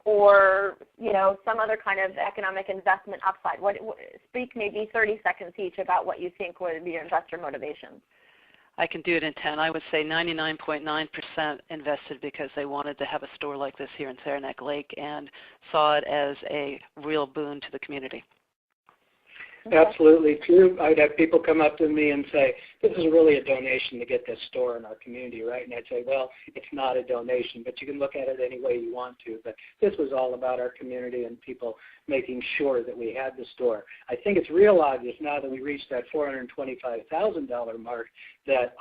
or some other kind of economic investment upside? Speak maybe 30 seconds each about what you think would be your investor motivation. I can do it in 10. I would say 99.9% invested because they wanted to have a store like this here in Saranac Lake and saw it as a real boon to the community. Okay. Absolutely true. I'd have people come up to me and say, this is really a donation to get this store in our community, right? And I'd say, well, it's not a donation, but you can look at it any way you want to. But this was all about our community and people making sure that we had the store. I think it's real obvious now that we reached that $425,000 mark that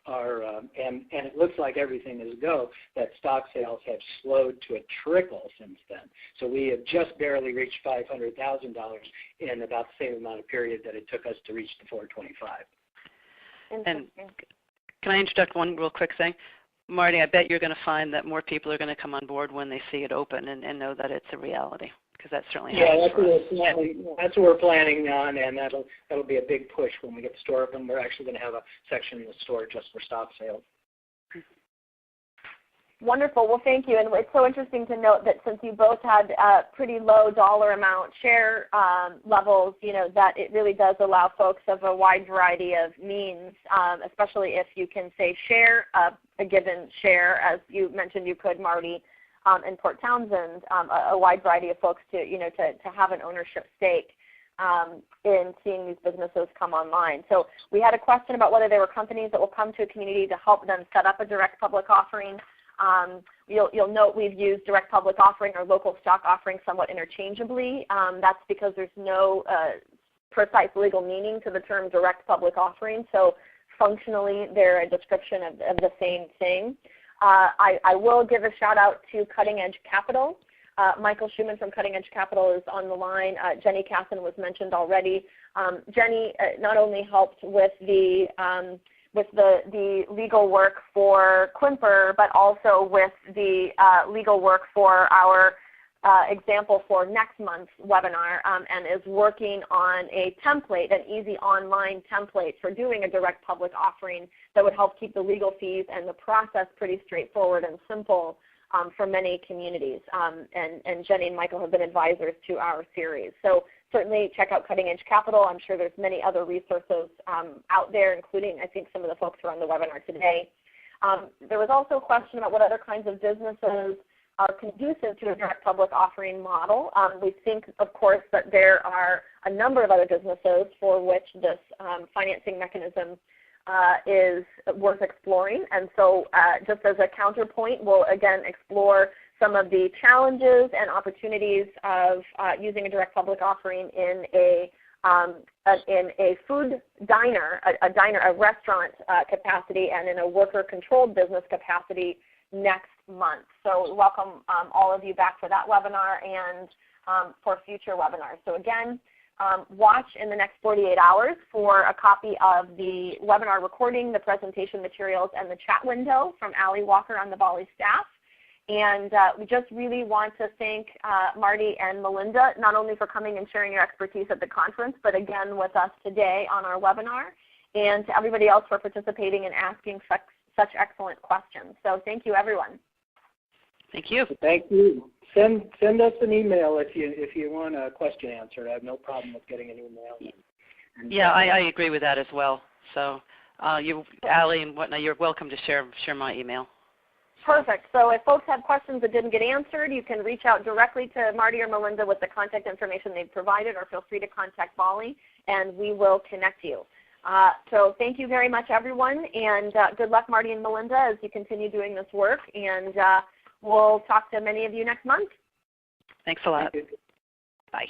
and it looks like everything is go, that stock sales have slowed to a trickle since then. So we have just barely reached $500,000 in about the same amount of period that it took us to reach the 425. And can I interject one real quick thing? Marty, I bet you're going to find that more people are going to come on board when they see it open and know that it's a reality, because that certainly happens for us. That's what we're planning on, and that'll be a big push when we get the store open. We're actually going to have a section in the store just for stock sales. Wonderful. Well, thank you. And it's so interesting to note that since you both had pretty low dollar amount share levels, that it really does allow folks of a wide variety of means, especially if you can say share a given share, as you mentioned you could, Marty, in Port Townsend, a wide variety of folks to have an ownership stake in seeing these businesses come online. So we had a question about whether there were companies that will come to a community to help them set up a direct public offering. You'll note we've used direct public offering or local stock offering somewhat interchangeably. That's because there's no precise legal meaning to the term direct public offering. So functionally, they're a description of the same thing. I will give a shout out to Cutting Edge Capital. Michael Schumann from Cutting Edge Capital is on the line. Jenny Casson was mentioned already. Jenny not only helped with the legal work for Quimper, but also with the legal work for our example for next month's webinar, and is working on a template, an easy online template for doing a direct public offering that would help keep the legal fees and the process pretty straightforward and simple for many communities. And Jenny and Michael have been advisors to our series. So certainly check out Cutting Edge Capital. I'm sure there's many other resources out there, including I think some of the folks who are on the webinar today. There was also a question about what other kinds of businesses are conducive to a direct public offering model. We think, of course, that there are a number of other businesses for which this financing mechanism is worth exploring. And so just as a counterpoint, we'll again explore some of the challenges and opportunities of using a direct public offering in a food diner, a restaurant capacity, and in a worker-controlled business capacity next month. So welcome all of you back for that webinar and for future webinars. So again, watch in the next 48 hours for a copy of the webinar recording, the presentation materials, and the chat window from Allie Walker on the BALLE staff. And we just really want to thank Marty and Melinda, not only for coming and sharing your expertise at the conference, but again with us today on our webinar, and to everybody else for participating and asking such excellent questions. So thank you, everyone. Thank you. Thank you. Send us an email if you want a question answered. I have no problem with getting an email. Yeah, I agree with that as well. So Allie and whatnot, you're welcome to share my email. Perfect. So if folks have questions that didn't get answered, you can reach out directly to Marty or Melinda with the contact information they've provided, or feel free to contact BALLE, and we will connect you. So thank you very much, everyone, and good luck, Marty and Melinda, as you continue doing this work, and we'll talk to many of you next month. Thanks a lot. Bye.